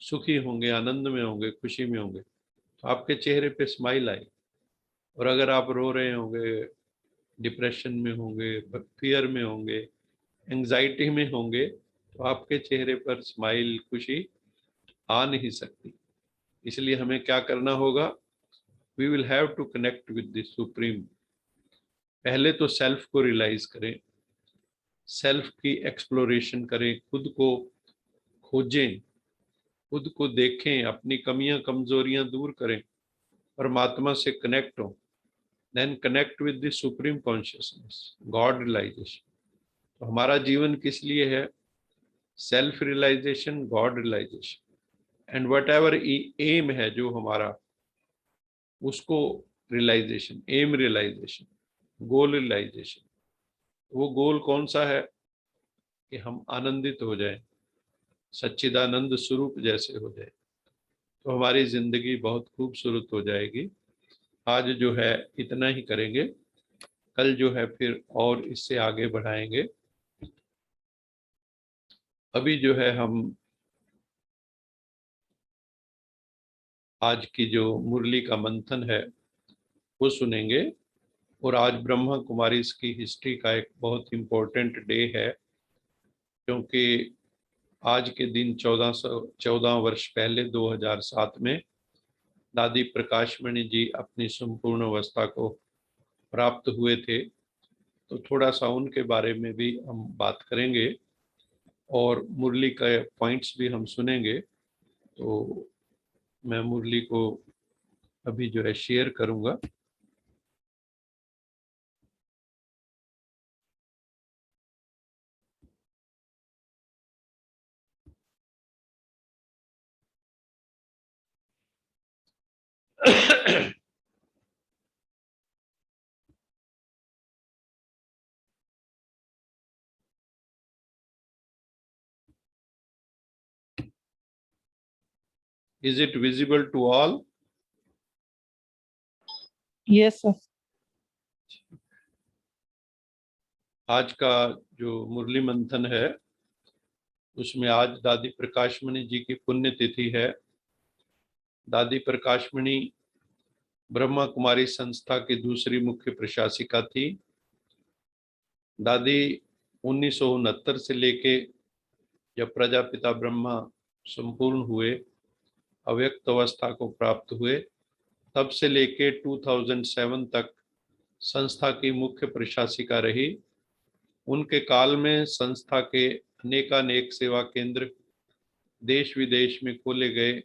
Speaker 2: सुखी होंगे, आनंद में होंगे, खुशी में होंगे, तो आपके चेहरे पे स्माइल आएगी। और अगर आप रो रहे होंगे, डिप्रेशन में होंगे, फियर में होंगे, एंजाइटी में होंगे, तो आपके चेहरे पर स्माइल, खुशी आ नहीं सकती। इसलिए हमें क्या करना होगा? We will have to connect with the supreme. पहले तो सेल्फ को रियलाइज करें, सेल्फ की एक्सप्लोरेशन करें, खुद को खोजें, खुद को देखें, अपनी कमियां कमजोरियां दूर करें, परमात्मा से कनेक्ट हो। Then connect with the supreme consciousness, God realisation. तो हमारा जीवन किस लिए है? Self realisation, God realisation, and whatever aim है जो हमारा, उसको realisation, aim realisation, goal realisation. वो गोल कौन सा है? कि हम आनंदित हो जाएं, सच्चिदानंद स्वरूप जैसे हो जाए, तो हमारी जिंदगी बहुत खूबसूरत हो जाएगी। आज जो है इतना ही करेंगे, कल जो है फिर और इससे आगे बढ़ाएंगे। अभी जो है हम आज की जो मुरली का मंथन है वो सुनेंगे। और आज ब्रह्मा कुमारी की हिस्ट्री का एक बहुत इम्पोर्टेंट डे है, क्योंकि आज के दिन 1414 वर्ष पहले 2007 में दादी प्रकाशमणि जी अपनी संपूर्ण अवस्था को प्राप्त हुए थे। तो थोड़ा सा उनके बारे में भी हम बात करेंगे और मुरली का पॉइंट्स भी हम सुनेंगे। तो मैं मुरली को अभी जो है शेयर करूंगा। Is it visible to all?
Speaker 3: Yes, sir.
Speaker 2: आज का जो मुरली मंथन है उसमें आज दादी प्रकाशमणि जी की पुण्यतिथि है। दादी प्रकाशमणि ब्रह्मा कुमारी संस्था की दूसरी मुख्य प्रशासिका थी। दादी 1969 से लेके जब प्रजापिता ब्रह्मा संपूर्ण हुए, अव्यक्त अवस्था को प्राप्त हुए, तब से लेके 2007 तक संस्था की मुख्य प्रशासिका रही। उनके काल में संस्था के अनेकानेक सेवा केंद्र देश विदेश में खोले गए,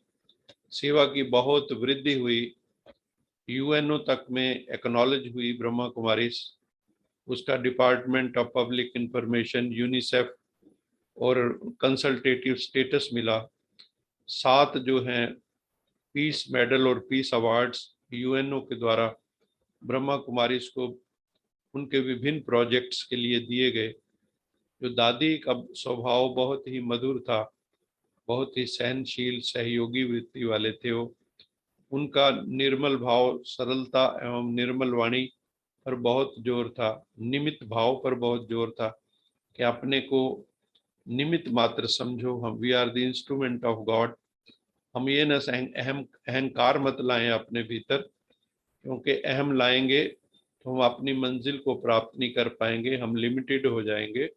Speaker 2: सेवा की बहुत वृद्धि हुई, यूएनओ तक में एक्नॉलेज हुई ब्रह्मा कुमारी। उसका department of public information, UNICEF और कंसल्टेटिव स्टेटस मिला। 7 जो हैं पीस मेडल और पीस अवार्ड्स यूएनओ के द्वारा ब्रह्मा कुमारीज को उनके विभिन्न प्रोजेक्ट्स के लिए दिए गए। जो दादी का स्वभाव बहुत ही मधुर था, बहुत ही सहनशील सहयोगी वृत्ति वाले थे वो। उनका निर्मल भाव, सरलता एवं निर्मल वाणी पर बहुत जोर था, निमित्त भाव पर बहुत जोर था कि अपने को निमित्त मात्र समझो, हम we are the instrument of God. हम ये न अहंकार मत लाएं अपने भीतर, क्योंकि अहम लाएंगे तो हम अपनी मंजिल को प्राप्त नहीं कर पाएंगे, हम लिमिटेड हो जाएंगे।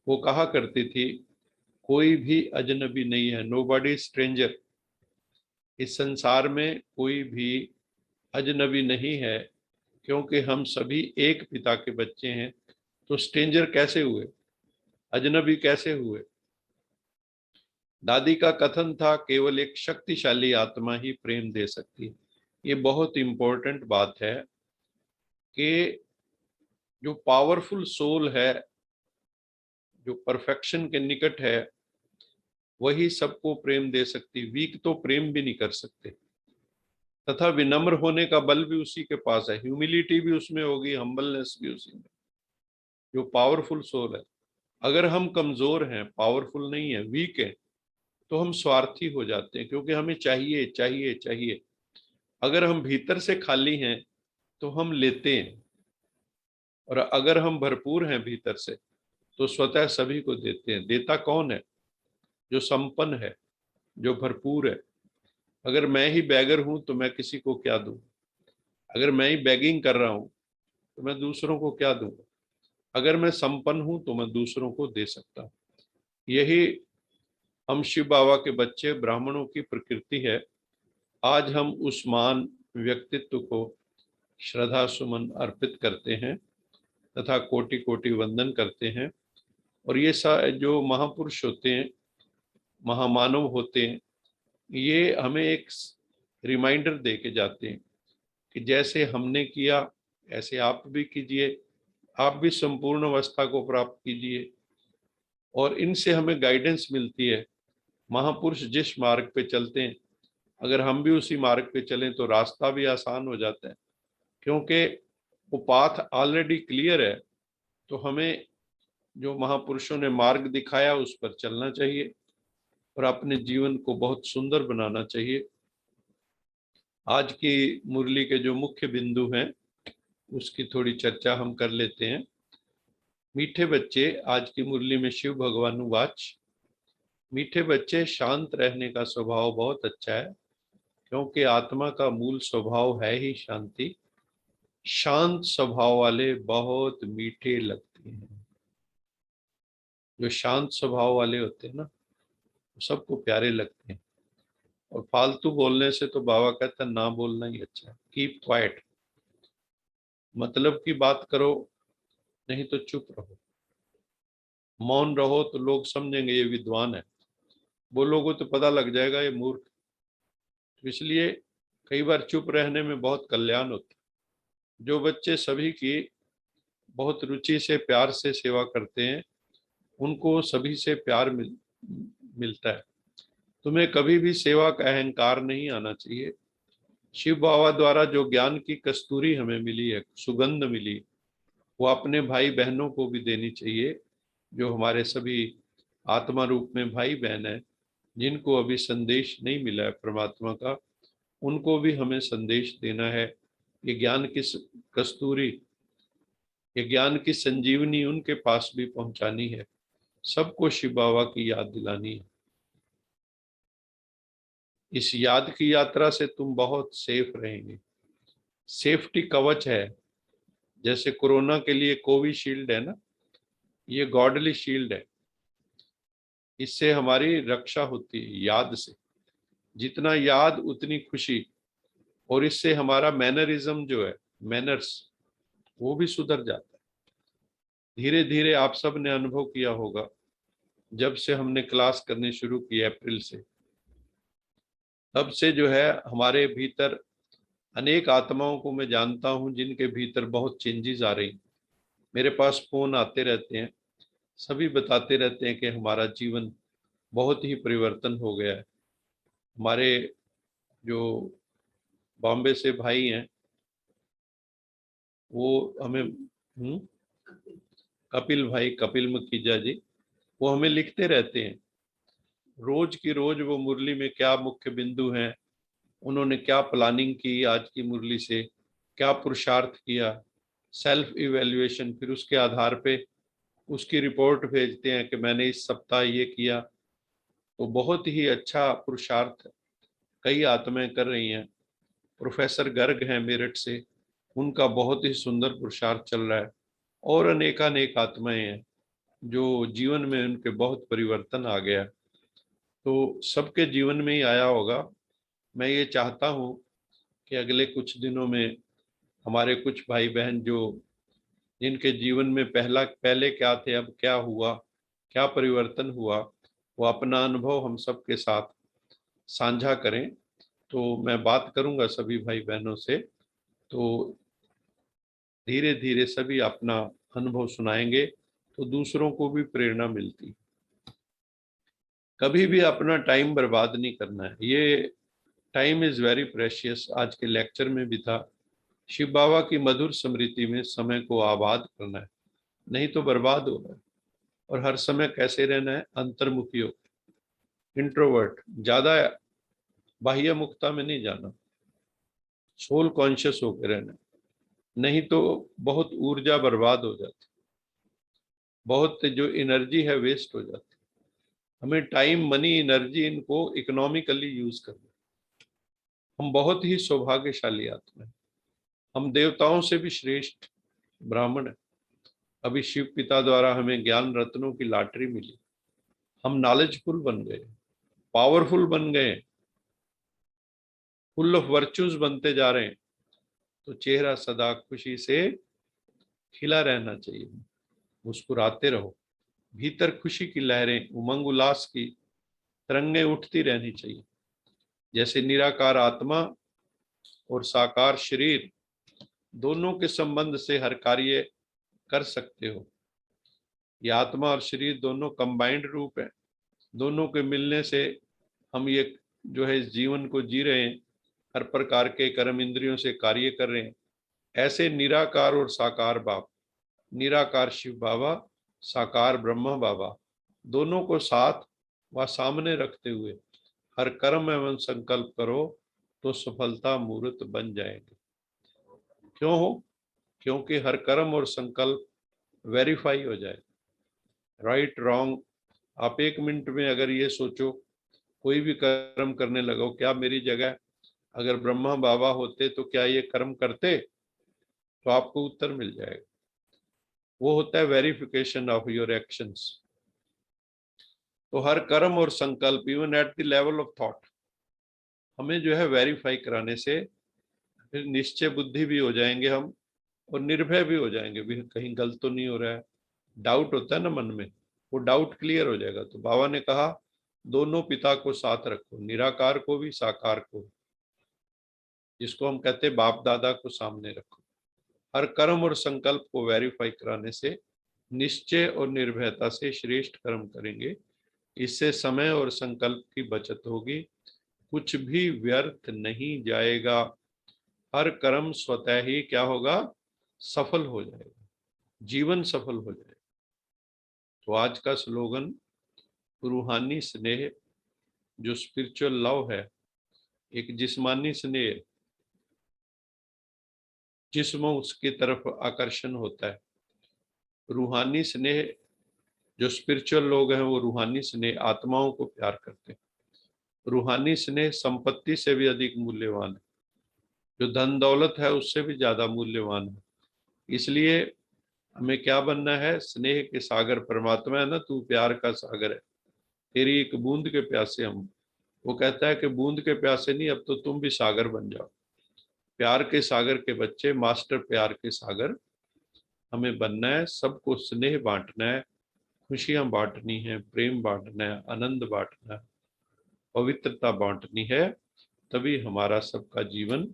Speaker 2: वो कहा करती थी, कोई भी अजनबी नहीं है, नोबडी स्ट्रेंजर। इस संसार में कोई भी अजनबी नहीं है, क्योंकि हम सभी एक पिता के बच्चे हैं। तो स्ट्रेंजर कैसे हुए, अजनबी कैसे हुए? दादी का कथन था, केवल एक शक्तिशाली आत्मा ही प्रेम दे सकती है। ये बहुत इंपॉर्टेंट बात है कि जो पावरफुल सोल है, जो परफेक्शन के निकट है, वही सबको प्रेम दे सकती। वीक तो प्रेम भी नहीं कर सकते। तथा विनम्र होने का बल भी उसी के पास है, ह्यूमिलिटी भी उसमें होगी, हम्बलनेस भी उसी में। जो पावरफुल सोल है, अगर हम कमजोर हैं, पावरफुल नहीं है, वीक है, तो हम स्वार्थी हो जाते हैं, क्योंकि हमें चाहिए चाहिए चाहिए। अगर हम भीतर से खाली हैं तो हम लेते हैं, और अगर हम भरपूर हैं भीतर से तो स्वतः सभी को देते हैं। देता कौन है? जो संपन्न है, जो भरपूर है। अगर मैं ही बैगर हूं तो मैं किसी को क्या दूं? अगर मैं ही बैगिंग कर रहा हूं तो मैं दूसरों को क्या दूंगा? अगर मैं संपन्न हूं तो मैं दूसरों को दे सकता हूं। यही हम शिव बाबा के बच्चे ब्राह्मणों की प्रकृति है। आज हम उस महान व्यक्तित्व को श्रद्धा सुमन अर्पित करते हैं तथा कोटि कोटि वंदन करते हैं। और ये जो महापुरुष होते हैं, महामानव होते हैं, ये हमें एक रिमाइंडर दे के जाते हैं कि जैसे हमने किया ऐसे आप भी कीजिए, आप भी संपूर्ण अवस्था को प्राप्त कीजिए। और इनसे हमें गाइडेंस मिलती है। महापुरुष जिस मार्ग पे चलते हैं, अगर हम भी उसी मार्ग पे चलें तो रास्ता भी आसान हो जाता है, क्योंकि वो पाथ ऑलरेडी क्लियर है। तो हमें जो महापुरुषों ने मार्ग दिखाया उस पर चलना चाहिए और अपने जीवन को बहुत सुंदर बनाना चाहिए। आज की मुरली के जो मुख्य बिंदु हैं उसकी थोड़ी चर्चा हम कर लेते हैं। मीठे बच्चे, आज की मुरली में शिव भगवान वाच, मीठे बच्चे, शांत रहने का स्वभाव बहुत अच्छा है, क्योंकि आत्मा का मूल स्वभाव है ही शांति। शांत स्वभाव वाले बहुत मीठे लगते हैं। जो शांत स्वभाव वाले होते हैं ना, सबको प्यारे लगते हैं। और फालतू बोलने से तो बाबा कहता है ना बोलना ही अच्छा है। कीप क्वाइट, मतलब की बात करो, नहीं तो चुप रहो। मौन रहो तो लोग समझेंगे ये विद्वान है, बोलोगे तो पता लग जाएगा ये मूर्ख। तो इसलिए कई बार चुप रहने में बहुत कल्याण होता है। जो बच्चे सभी की बहुत रुचि से प्यार से सेवा करते हैं, उनको सभी से प्यार मिलता है। तुम्हें कभी भी सेवा का अहंकार नहीं आना चाहिए। शिव बाबा द्वारा जो ज्ञान की कस्तूरी हमें मिली है, सुगंध मिली, वो अपने भाई बहनों को भी देनी चाहिए, जो हमारे सभी आत्मा रूप में भाई बहन है, जिनको अभी संदेश नहीं मिला है परमात्मा का, उनको भी हमें संदेश देना है। ये ज्ञान की कस्तूरी, ये ज्ञान की संजीवनी उनके पास भी पहुंचानी है। सबको शिव बाबा की याद दिलानी है। इस याद की यात्रा से तुम बहुत सेफ रहेंगे। सेफ्टी कवच है, जैसे कोरोना के लिए कोविशील्ड है ना, ये गॉडली शील्ड है। इससे हमारी रक्षा होती है याद से। जितना याद उतनी खुशी। और इससे हमारा मैनरिज्म जो है, मैनर्स, वो भी सुधर जाता है। धीरे धीरे आप सब ने अनुभव किया होगा, जब से हमने क्लास करनी शुरू की अप्रैल से, तब से जो है हमारे भीतर अनेक आत्माओं को मैं जानता हूं जिनके भीतर बहुत चेंजेस आ रही। मेरे पास फोन आते रहते हैं, सभी बताते रहते हैं कि हमारा जीवन बहुत ही परिवर्तन हो गया है। हमारे जो बॉम्बे से भाई हैं वो हमें कपिल भाई, कपिल मुखीजा जी, वो हमें लिखते रहते हैं रोज की रोज। वो मुरली में क्या मुख्य बिंदु हैं, उन्होंने क्या प्लानिंग की आज की मुरली से, क्या पुरुषार्थ किया, सेल्फ इवेल्युएशन, फिर उसके आधार पे उसकी रिपोर्ट भेजते हैं कि मैंने इस सप्ताह ये किया। तो बहुत ही अच्छा पुरुषार्थ कई आत्माएं कर रही हैं। प्रोफेसर गर्ग हैं मेरठ से, उनका बहुत ही सुंदर पुरुषार्थ चल रहा है। और अनेकानेक आत्माएं हैं जो जीवन में उनके बहुत परिवर्तन आ गया। तो सबके जीवन में ही आया होगा। मैं ये चाहता हूँ कि अगले कुछ दिनों में हमारे कुछ भाई बहन जो जिनके जीवन में पहले क्या थे, अब क्या हुआ, क्या परिवर्तन हुआ, वो अपना अनुभव हम सबके साथ साझा करें। तो मैं बात करूंगा सभी भाई बहनों से, तो धीरे धीरे सभी अपना अनुभव सुनाएंगे तो दूसरों को भी प्रेरणा मिलती। कभी भी अपना टाइम बर्बाद नहीं करना है। ये टाइम इज वेरी प्रेशियस, आज के लेक्चर में भी था। शिव बाबा की मधुर स्मृति में समय को आबाद करना है, नहीं तो बर्बाद होगा। और हर समय कैसे रहना है, अंतर्मुखी हो, इंट्रोवर्ट, ज्यादा बाह्य मुक्ता में नहीं जाना, सोल कॉन्शियस होकर रहना, नहीं तो बहुत ऊर्जा बर्बाद हो जाती, बहुत जो एनर्जी है वेस्ट हो जाती। हमें टाइम, मनी, एनर्जी इनको इकोनॉमिकली यूज करना। हम बहुत ही सौभाग्यशाली आत्मा है, हम देवताओं से भी श्रेष्ठ ब्राह्मण है। अभी शिव पिता द्वारा हमें ज्ञान रत्नों की लॉटरी मिली, हम नॉलेजफुल बन गए, पावरफुल बन गए, फुल ऑफ वर्च्यूज बनते जा रहे हैं। तो चेहरा सदा खुशी से खिला रहना चाहिए, मुस्कुराते रहो, भीतर खुशी की लहरें, उमंग उल्लास की तरंगें उठती रहनी चाहिए। जैसे निराकार आत्मा और साकार शरीर दोनों के संबंध से हर कार्य कर सकते हो। ये आत्मा और शरीर दोनों कंबाइंड रूप है, दोनों के मिलने से हम ये जो है इस जीवन को जी रहे हैं, हर प्रकार के कर्म इंद्रियों से कार्य कर रहे हैं। ऐसे निराकार और साकार बाप, निराकार शिव बाबा, साकार ब्रह्मा बाबा, दोनों को साथ व सामने रखते हुए हर कर्म एवं संकल्प करो तो सफलता मूर्त बन जाएंगे। क्यों हो? क्योंकि हर कर्म और संकल्प वेरीफाई हो जाए, राइट रॉन्ग। आप 1 मिनट में अगर ये सोचो, कोई भी कर्म करने लगो, क्या मेरी जगह अगर ब्रह्मा बाबा होते तो क्या ये कर्म करते? तो आपको उत्तर मिल जाएगा। वो होता है वेरिफिकेशन ऑफ योर एक्शंस। तो हर कर्म और संकल्प, even at the level of thought, हमें जो है वेरीफाई कराने से फिर निश्चय बुद्धि भी हो जाएंगे हम, और निर्भय भी हो जाएंगे, भी कहीं गलत तो नहीं हो रहा है। डाउट होता है ना मन में, वो डाउट क्लियर हो जाएगा। तो बाबा ने कहा दोनों पिता को साथ रखो, निराकार को भी, साकार को भी, जिसको हम कहते हैं बाप दादा को सामने रखो। हर कर्म और संकल्प को वेरीफाई कराने से निश्चय और निर्भयता से श्रेष्ठ कर्म करेंगे। इससे समय और संकल्प की बचत होगी, कुछ भी व्यर्थ नहीं जाएगा। हर कर्म स्वतः ही क्या होगा, सफल हो जाएगा, जीवन सफल हो जाएगा। तो आज का स्लोगन, रूहानी स्नेह, जो स्पिरिचुअल लव है, एक जिस्मानी स्नेह, जिस्म उसकी तरफ आकर्षण होता है। रूहानी स्नेह, जो स्पिरिचुअल लोग हैं वो रूहानी स्नेह, आत्माओं को प्यार करते हैं। रूहानी स्नेह संपत्ति से भी अधिक मूल्यवान है, जो धन दौलत है उससे भी ज्यादा मूल्यवान है। इसलिए हमें क्या बनना है, स्नेह के सागर। परमात्मा है ना, तू प्यार का सागर है, तेरी एक बूंद के प्यासे हम। वो कहता है कि बूंद के प्यासे नहीं, अब तो तुम भी सागर बन जाओ। प्यार के सागर के बच्चे, मास्टर प्यार के सागर हमें बनना है। सबको स्नेह बांटना है, खुशियां बांटनी है, प्रेम बांटना है, आनंद बांटना है, पवित्रता बांटनी है। तभी हमारा सबका जीवन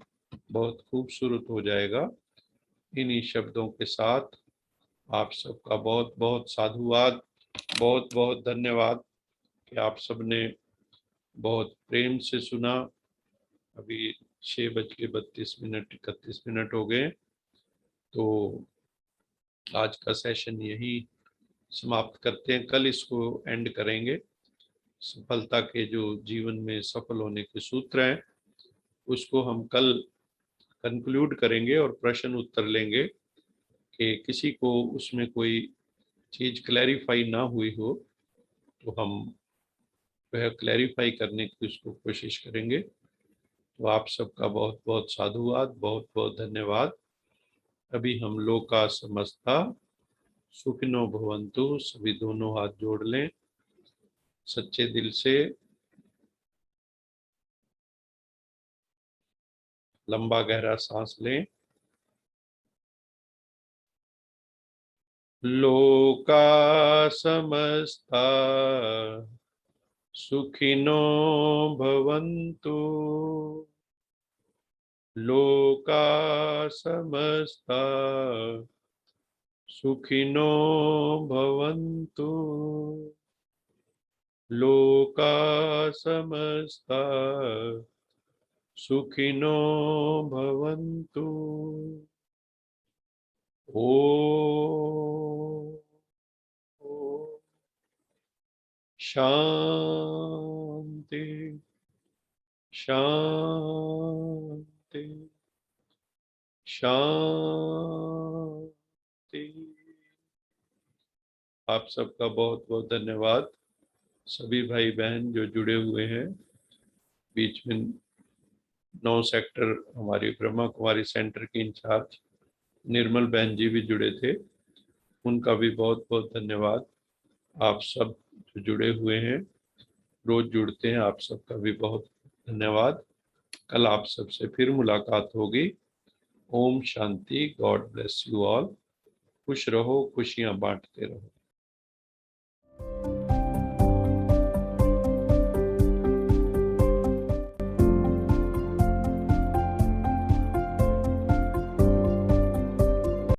Speaker 2: बहुत खूबसूरत हो जाएगा। इन्हीं शब्दों के साथ आप सबका बहुत बहुत साधुवाद। बहुत बहुत धन्यवाद कि आप सबने बहुत प्रेम से सुना। अभी 6:32 31 हो गए, तो आज का सेशन यही समाप्त करते हैं। कल इसको एंड करेंगे। सफलता के जो जीवन में सफल होने के सूत्र हैं उसको हम कल कंक्लूड करेंगे और प्रश्न उत्तर लेंगे कि किसी को उसमें कोई चीज क्लैरिफाई ना हुई हो तो हम वह क्लैरिफाई करने की उसको कोशिश करेंगे। तो आप सबका बहुत बहुत साधुवाद, बहुत बहुत धन्यवाद। अभी हम लोका समस्ता सुखिनो भवन्तु, सभी दोनों हाथ जोड़ लें सच्चे दिल से, लंबा गहरा सांस लें। लोका समस्ता सुखिनो भवन्तु, लोका समस्ता सुखिनो भवन्तु, लोका समस्ता सुखिनो भवन्तु। ओम शांति शांति शांति। आप सबका बहुत बहुत धन्यवाद। सभी भाई बहन जो जुड़े हुए हैं, बीच में 9 सेक्टर हमारी ब्रह्मा कुमारी सेंटर की इंचार्ज निर्मल बहन जी भी जुड़े थे, उनका भी बहुत बहुत धन्यवाद। आप सब जो जुड़े हुए हैं, रोज जुड़ते हैं, आप सबका भी बहुत धन्यवाद। कल आप सबसे फिर मुलाकात होगी। ओम शांति। God bless you all. खुश रहो, खुशियां बांटते रहो।